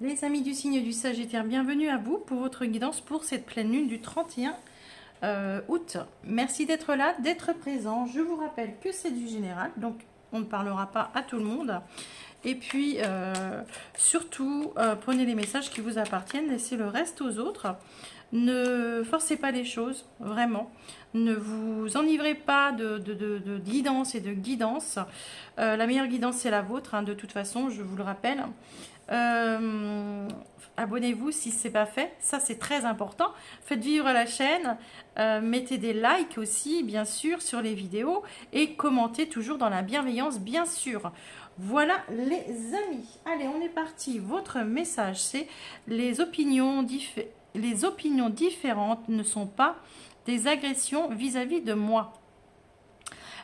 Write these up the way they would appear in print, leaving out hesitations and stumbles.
Les amis du signe du Sagittaire, bienvenue à vous pour votre guidance pour cette pleine lune du 31 août. Merci d'être là, d'être présent. Je vous rappelle que c'est du général, donc on ne parlera pas à tout le monde. Et puis, surtout, prenez les messages qui vous appartiennent, laissez le reste aux autres. Ne forcez pas les choses, vraiment. Ne vous enivrez pas de guidance et de guidance. La meilleure guidance, c'est la vôtre, hein, de toute façon, je vous le rappelle. Abonnez-vous si ce n'est pas fait, ça c'est très important. Faites vivre la chaîne, mettez des likes aussi, bien sûr, sur les vidéos et commentez toujours dans la bienveillance, bien sûr. Voilà les amis. Allez, on est parti. Votre message, c'est les opinions différentes ne sont pas des agressions vis-à-vis de moi.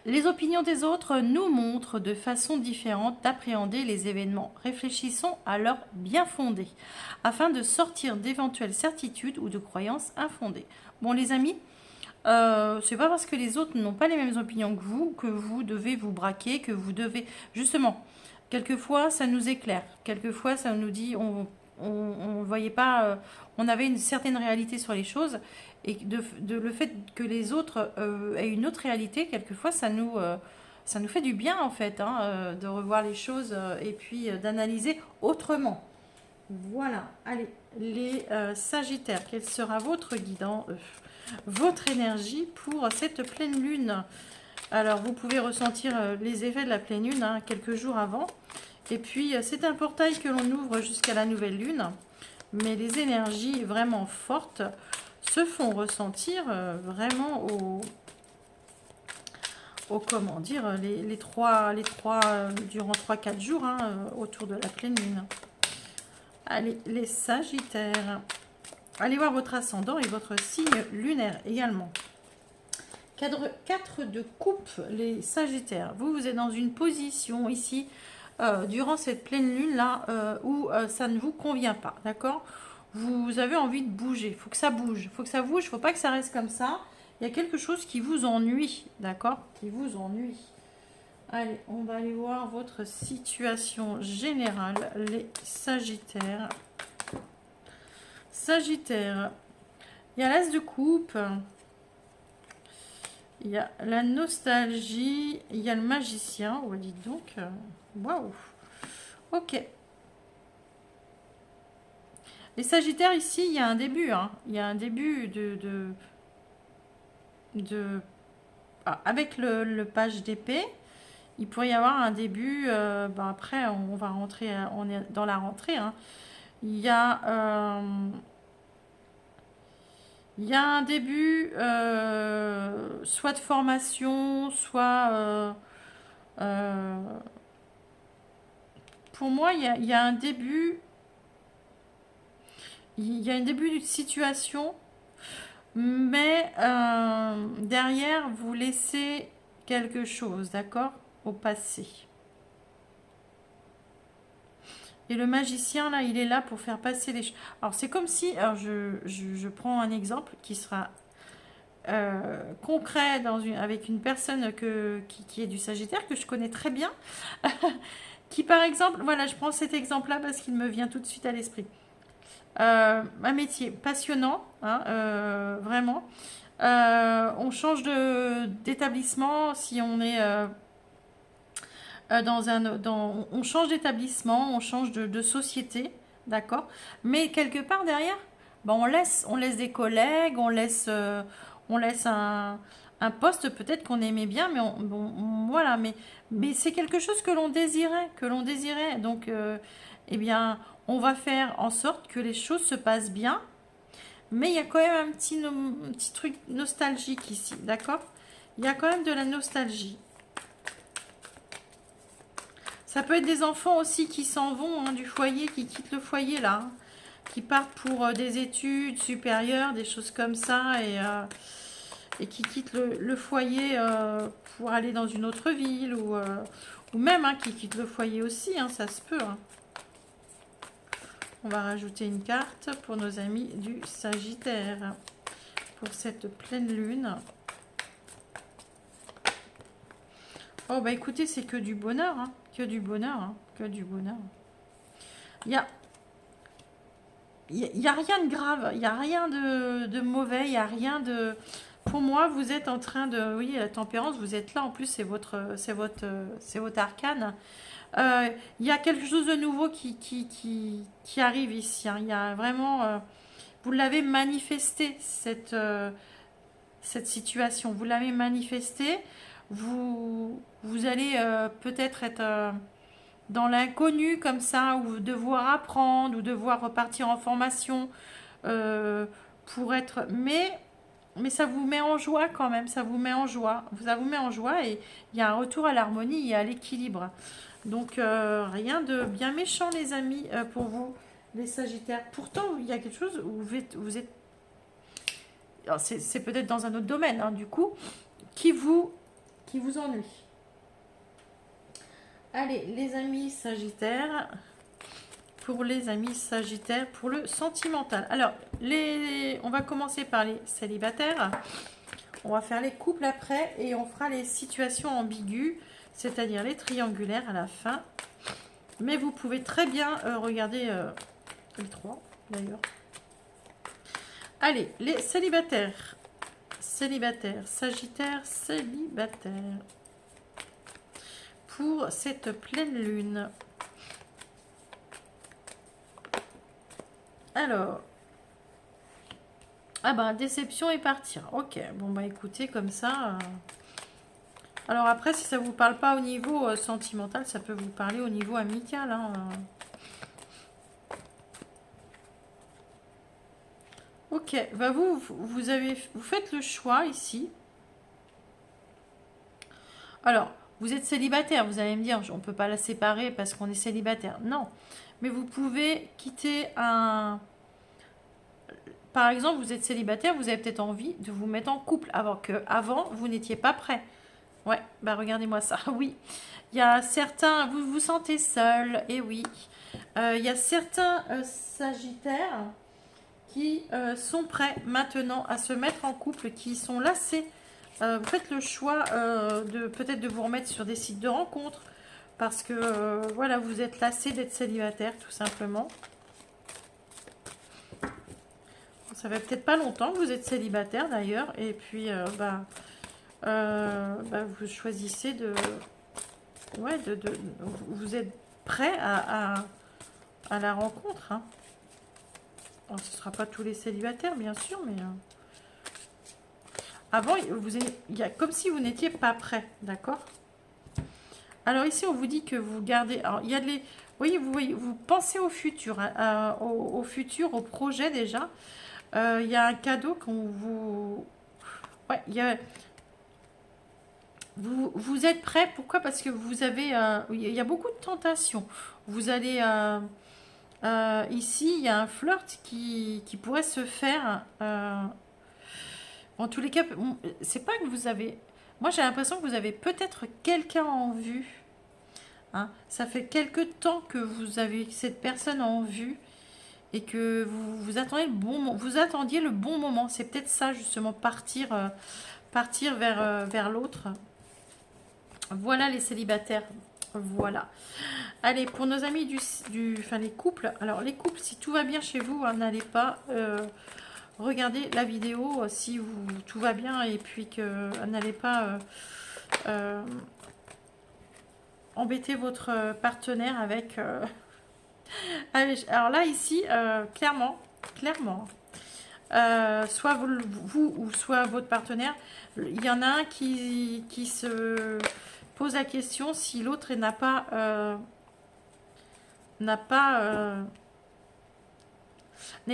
Les opinions des autres nous montrent de façon différente d'appréhender les événements. Réfléchissons à leur bien fondé, afin de sortir d'éventuelles certitudes ou de croyances infondées. Bon les amis, c'est pas parce que les autres n'ont pas les mêmes opinions que vous devez vous braquer, que vous devez... Justement, quelquefois ça nous éclaire, quelquefois ça nous dit... On voyait pas, on avait une certaine réalité sur les choses et le fait que les autres aient une autre réalité, quelquefois ça nous fait du bien en fait, hein, de revoir les choses et puis d'analyser autrement. Voilà, allez, les Sagittaires, quel sera votre guidant, votre énergie pour cette pleine lune? Alors vous pouvez ressentir les effets de la pleine lune, hein, quelques jours avant. Et puis, c'est un portail que l'on ouvre jusqu'à la nouvelle lune. Mais les énergies vraiment fortes se font ressentir vraiment comment dire, durant 3-4 jours, hein, autour de la pleine lune. Allez, les Sagittaires. Allez voir votre ascendant et votre signe lunaire également. 4 de coupe, les Sagittaires. Vous êtes dans une position ici... durant cette pleine lune là où ça ne vous convient pas, d'accord? Vous avez envie de bouger, il faut que ça bouge, il faut pas que ça reste comme ça. Il y a quelque chose qui vous ennuie, d'accord? Qui vous ennuie. Allez, on va aller voir votre situation générale, les Sagittaires. Sagittaire, il y a l'As de coupe, il y a la nostalgie, il y a le magicien. Oh, dites donc, waouh. Ok. Les Sagittaires, ici, il y a un début. Hein. Il y a un début avec le page d'épée, il pourrait y avoir un début. Après, on va rentrer, on est dans la rentrée. Hein. Il y a... il y a un début, soit de formation, soit... pour moi, il y a un début... Il y a un début de situation, mais derrière, vous laissez quelque chose, d'accord? Au passé. Et le magicien, là, il est là pour faire passer les choses. Alors, c'est comme si... Alors, je prends un exemple qui sera concret avec une personne qui est du Sagittaire, que je connais très bien. Qui, par exemple... Voilà, je prends cet exemple-là parce qu'il me vient tout de suite à l'esprit. Un métier passionnant, hein, vraiment. On change d'établissement si on est on change d'établissement, on change de société, d'accord. Mais quelque part derrière, ben on laisse des collègues, on laisse un poste peut-être qu'on aimait bien, mais voilà, mais c'est quelque chose que l'on désirait, donc eh bien, on va faire en sorte que les choses se passent bien, mais il y a quand même un petit truc nostalgique ici, d'accord? Il y a quand même de la nostalgie. Ça peut être des enfants aussi qui s'en vont, hein, du foyer, qui quittent le foyer là, hein, qui partent pour des études supérieures, des choses comme ça, et qui quittent le foyer pour aller dans une autre ville, ou même hein, qui quittent le foyer aussi, hein, ça se peut. Hein. On va rajouter une carte pour nos amis du Sagittaire, pour cette pleine lune. Oh bah écoutez, c'est que du bonheur, hein, que du bonheur, hein, que du bonheur. Il y a il y a rien de grave, il n'y a rien de mauvais, il n'y a rien de... Pour moi, vous êtes en train de... Oui, la tempérance, vous êtes là, en plus, c'est votre arcane. Il y a quelque chose de nouveau qui arrive ici, hein. Il y a vraiment... vous l'avez manifesté, cette situation. Vous l'avez manifesté. Vous allez peut-être être, dans l'inconnu comme ça, ou devoir apprendre, ou devoir repartir en formation pour être... Mais ça vous met en joie quand même, ça vous met en joie. Ça vous met en joie et il y a un retour à l'harmonie et à l'équilibre. Donc rien de bien méchant les amis pour vous, les Sagittaires. Pourtant, il y a quelque chose où vous êtes c'est peut-être dans un autre domaine, hein, du coup, qui vous, qui vous ennuie. Allez, les amis Sagittaires, pour les amis Sagittaires, pour le sentimental. Alors, on va commencer par les célibataires. On va faire les couples après et on fera les situations ambiguës, c'est-à-dire les triangulaires à la fin. Mais vous pouvez très bien regarder les trois, d'ailleurs. Allez, les célibataires. Célibataire, Sagittaire, célibataire. Pour cette pleine lune. Alors. Ah bah, déception et partir. Ok, bon bah écoutez, comme ça... Alors après, si ça vous parle pas au niveau sentimental, ça peut vous parler au niveau amical, hein. Ok, bah vous faites le choix ici. Alors, vous êtes célibataire, vous allez me dire, on ne peut pas la séparer parce qu'on est célibataire. Non, mais vous pouvez quitter un... Par exemple, vous êtes célibataire, vous avez peut-être envie de vous mettre en couple, alors qu'avant, vous n'étiez pas prêt. Ouais, bah regardez-moi ça, oui. Il y a certains, vous vous sentez seul, et oui. Il y a certains sagittaires qui sont prêts maintenant à se mettre en couple, qui sont lassés. Vous faites le choix de peut-être de vous remettre sur des sites de rencontres parce que voilà, vous êtes lassé d'être célibataire tout simplement. Ça fait peut-être pas longtemps que vous êtes célibataire d'ailleurs et puis vous choisissez de... Ouais, vous êtes prêt à la rencontre, hein. Alors, ce ne sera pas tous les célibataires bien sûr, mais... Avant, il y a comme si vous n'étiez pas prêt, d'accord? Alors ici, on vous dit que vous gardez... Alors, il y a les... vous pensez au futur, hein, au futur, au projet déjà. Il y a un cadeau qu'on vous... Ouais, vous êtes prêt. Pourquoi? Parce que vous avez... il y a beaucoup de tentations. Vous allez... ici, il y a un flirt qui pourrait se faire... en tous les cas, c'est pas que vous avez... Moi, j'ai l'impression que vous avez peut-être quelqu'un en vue. Hein. Ça fait quelque temps que vous avez cette personne en vue et que vous attendez vous attendiez le bon moment. C'est peut-être ça, justement, partir vers l'autre. Voilà les célibataires. Voilà. Allez, pour nos amis enfin les couples. Alors, les couples, si tout va bien chez vous, hein, n'allez pas... regardez la vidéo si tout va bien et puis que n'allez pas embêter votre partenaire avec... Alors là, ici, clairement, soit vous ou soit votre partenaire, il y en a un qui se pose la question si l'autre n'est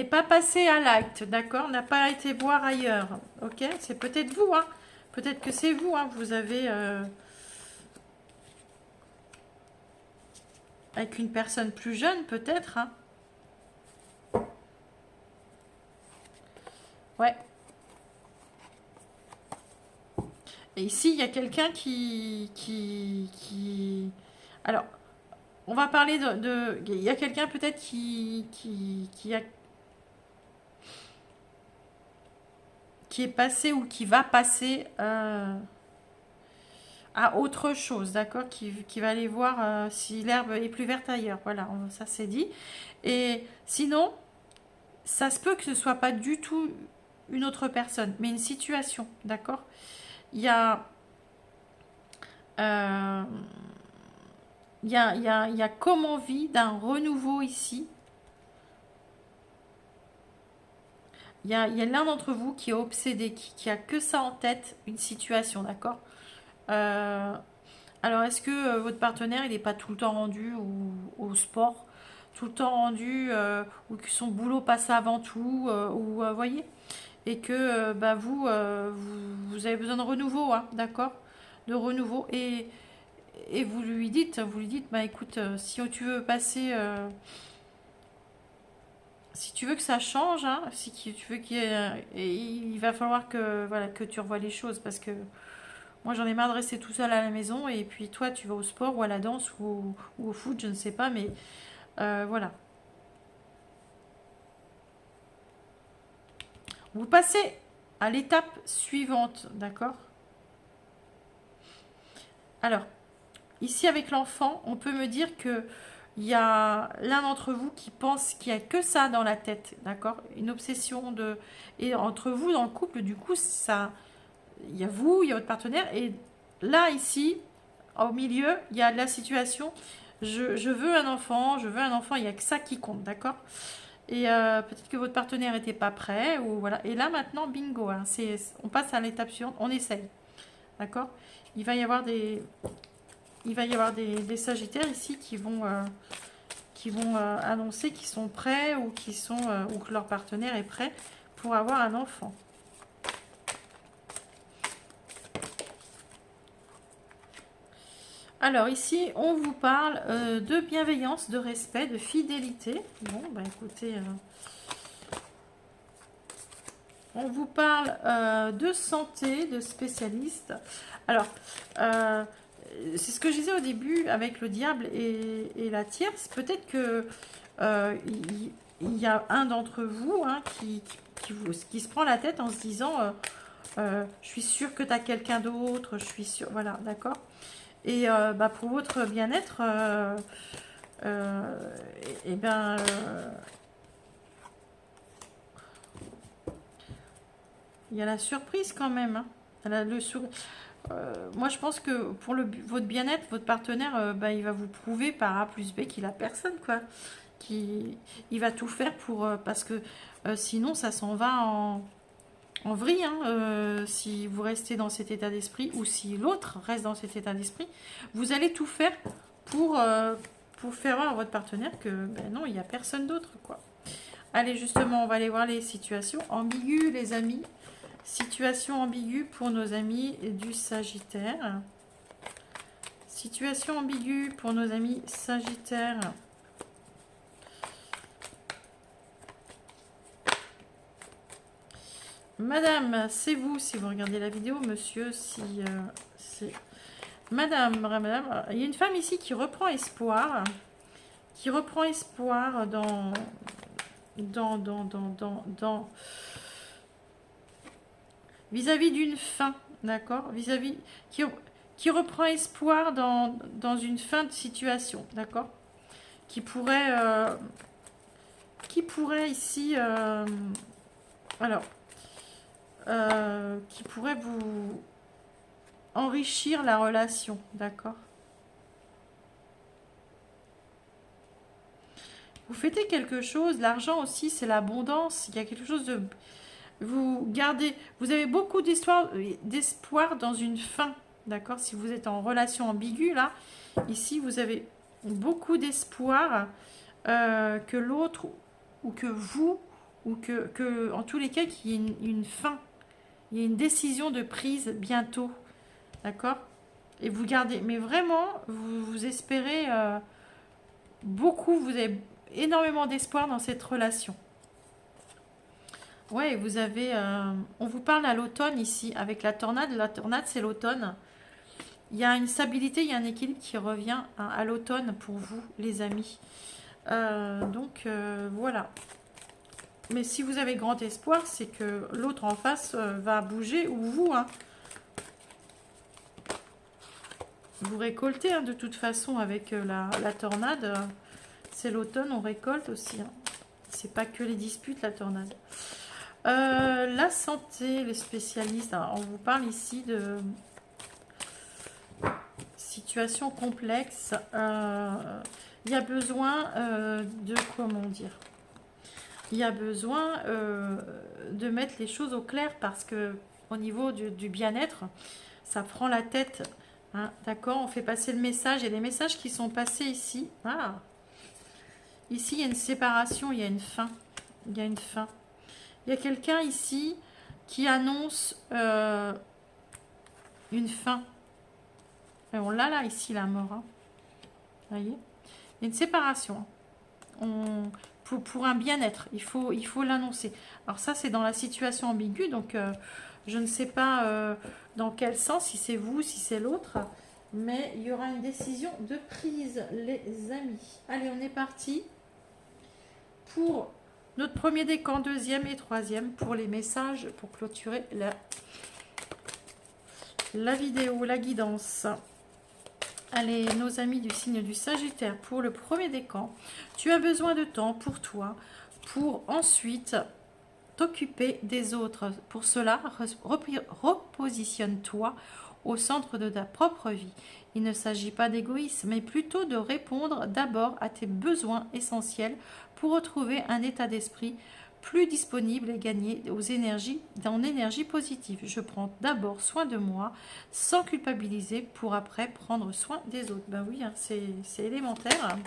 pas passé à l'acte, d'accord? N'a pas été voir ailleurs, ok? C'est peut-être vous, hein? Peut-être que c'est vous, hein? Vous avez... avec une personne plus jeune, peut-être, hein? Ouais. Et ici, il y a quelqu'un Alors, on va parler il y a quelqu'un peut-être qui est passé ou qui va passer à autre chose, d'accord, qui va aller voir si l'herbe est plus verte ailleurs. Voilà, ça c'est dit. Et sinon, ça se peut que ce soit pas du tout une autre personne, mais une situation, d'accord? Il y a, euh, il y a comme envie d'un renouveau ici. Il y a l'un d'entre vous qui est obsédé, qui a que ça en tête, une situation, d'accord? Euh, alors, est-ce que votre partenaire, il n'est pas tout le temps rendu au sport, tout le temps rendu, ou que son boulot passe avant tout, ou voyez, et que bah, vous avez besoin de renouveau, hein, d'accord? De renouveau, et vous lui dites, bah écoute, si tu veux passer, si tu veux que ça change, hein, si tu veux il va falloir que voilà que tu revoies les choses parce que moi, j'en ai marre de rester tout seul à la maison et puis toi, tu vas au sport ou à la danse ou au foot, je ne sais pas, mais voilà. Vous passez à l'étape suivante, d'accord? Alors, ici avec l'enfant, on peut me dire que il y a l'un d'entre vous qui pense qu'il n'y a que ça dans la tête, d'accord? Une obsession de... Et entre vous, dans le couple, du coup, ça... Il y a vous, il y a votre partenaire, et là, ici, au milieu, il y a la situation, je veux un enfant, je veux un enfant, il n'y a que ça qui compte, d'accord? Et peut-être que votre partenaire n'était pas prêt, ou voilà. Et là, maintenant, bingo, hein, on passe à l'étape suivante, on essaye, d'accord? Il va y avoir des, il va y avoir des sagittaires ici qui vont annoncer qu'ils sont prêts ou, ou que leur partenaire est prêt pour avoir un enfant. Alors ici, on vous parle de bienveillance, de respect, de fidélité. Bon, bah écoutez, on vous parle de santé, de spécialistes. Alors, c'est ce que je disais au début avec le diable et la tierce. Peut-être que il y a un d'entre vous hein, qui se prend la tête en se disant je suis sûre que tu as quelqu'un d'autre, je suis sûre. Voilà, d'accord. Et bah, pour votre bien-être, et ben, il y a la surprise quand même. Hein. Moi, je pense que pour votre bien-être, votre partenaire, bah, il va vous prouver par A plus B qu'il a personne, quoi. Il va tout faire pour... parce que sinon, ça s'en va en vrille, hein, si vous restez dans cet état d'esprit ou si l'autre reste dans cet état d'esprit, vous allez tout faire pour, pour faire voir à votre partenaire que ben non, il n'y a personne d'autre, quoi. Allez, justement, on va aller voir les situations ambiguës, les amis. Situation ambiguë pour nos amis du Sagittaire. Situation ambiguë pour nos amis Sagittaires. Madame, c'est vous si vous regardez la vidéo. Monsieur, si c'est... Madame, il y a une femme ici qui reprend espoir. Qui reprend espoir dans vis-à-vis d'une fin, d'accord? Vis-à-vis qui reprend espoir dans une fin de situation, d'accord? Qui pourrait ici alors qui pourrait vous enrichir la relation, d'accord? Vous fêtez quelque chose, l'argent aussi, c'est l'abondance. Il y a quelque chose de... Vous avez beaucoup d'espoir dans une fin, d'accord? Si vous êtes en relation ambiguë, là, ici, vous avez beaucoup d'espoir que l'autre, ou que vous, ou en tous les cas, qu'il y ait une fin. Il y a une décision de prise bientôt, d'accord? Et vous gardez, mais vraiment, vous espérez beaucoup, vous avez énormément d'espoir dans cette relation. Ouais, vous avez... on vous parle à l'automne ici, avec la tornade. La tornade, c'est l'automne. Il y a une stabilité, il y a un équilibre qui revient à l'automne pour vous, les amis. Donc, voilà. Mais si vous avez grand espoir, c'est que l'autre en face va bouger, ou vous, hein. Vous récoltez, hein, de toute façon, avec la tornade. C'est l'automne, on récolte aussi, hein. C'est pas que les disputes, la tornade. La santé, les spécialistes. Alors, on vous parle ici de situation complexe. Il y a besoin de, comment dire, il y a besoin de mettre les choses au clair parce que au niveau du bien-être, ça prend la tête. Hein, d'accord, on fait passer le message. Il y a des messages qui sont passés ici. Ah. Ici, il y a une séparation, il y a une fin. Il y a une fin. Il y a quelqu'un ici qui annonce une fin. Et on l'a là, ici, la mort. Hein. Vous voyez, il y a une séparation. Pour un bien-être, il faut l'annoncer. Alors ça, c'est dans la situation ambiguë, donc je ne sais pas dans quel sens, si c'est vous, si c'est l'autre, mais il y aura une décision de prise, les amis. Allez, on est parti pour notre premier décan, deuxième et troisième, pour les messages, pour clôturer la vidéo, la guidance. Allez, nos amis du signe du Sagittaire, pour le premier décan, tu as besoin de temps pour toi, pour ensuite t'occuper des autres. Pour cela, repositionne-toi au centre de ta propre vie. Il ne s'agit pas d'égoïsme, mais plutôt de répondre d'abord à tes besoins essentiels pour retrouver un état d'esprit plus disponible et gagner en énergie positive. Je prends d'abord soin de moi sans culpabiliser pour après prendre soin des autres. Ben oui, hein, c'est élémentaire.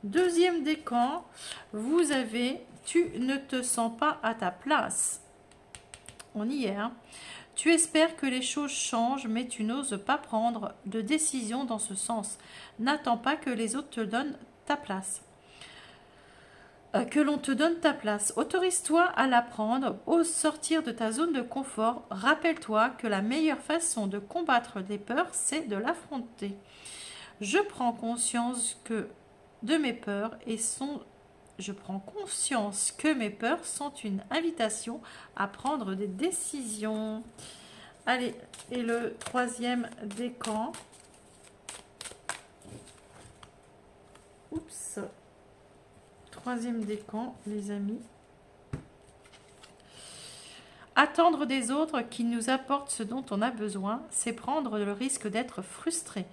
Deuxième décan, vous avez « Tu ne te sens pas à ta place ». On y est. Hein. Tu espères que les choses changent, mais tu n'oses pas prendre de décision dans ce sens. N'attends pas que les autres te donnent ta place. Que l'on te donne ta place. Autorise-toi à la prendre, ose sortir de ta zone de confort. Rappelle-toi que la meilleure façon de combattre les peurs, c'est de l'affronter. Je prends conscience de mes peurs et je prends conscience que mes peurs sont une invitation à prendre des décisions. Allez, et le troisième décan. Oups. Troisième décan, les amis. Attendre des autres qui nous apportent ce dont on a besoin, c'est prendre le risque d'être frustré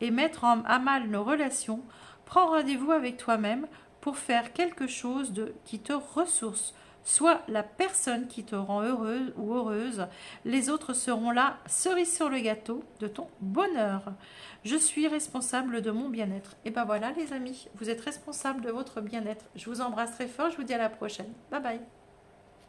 et mettre à mal nos relations. Prends rendez-vous avec toi-même pour faire quelque chose qui te ressource. Sois la personne qui te rend heureuse ou heureuse. Les autres seront là, cerise sur le gâteau de ton bonheur. Je suis responsable de mon bien-être. Et ben voilà les amis, vous êtes responsable de votre bien-être. Je vous embrasse très fort, je vous dis à la prochaine. Bye bye.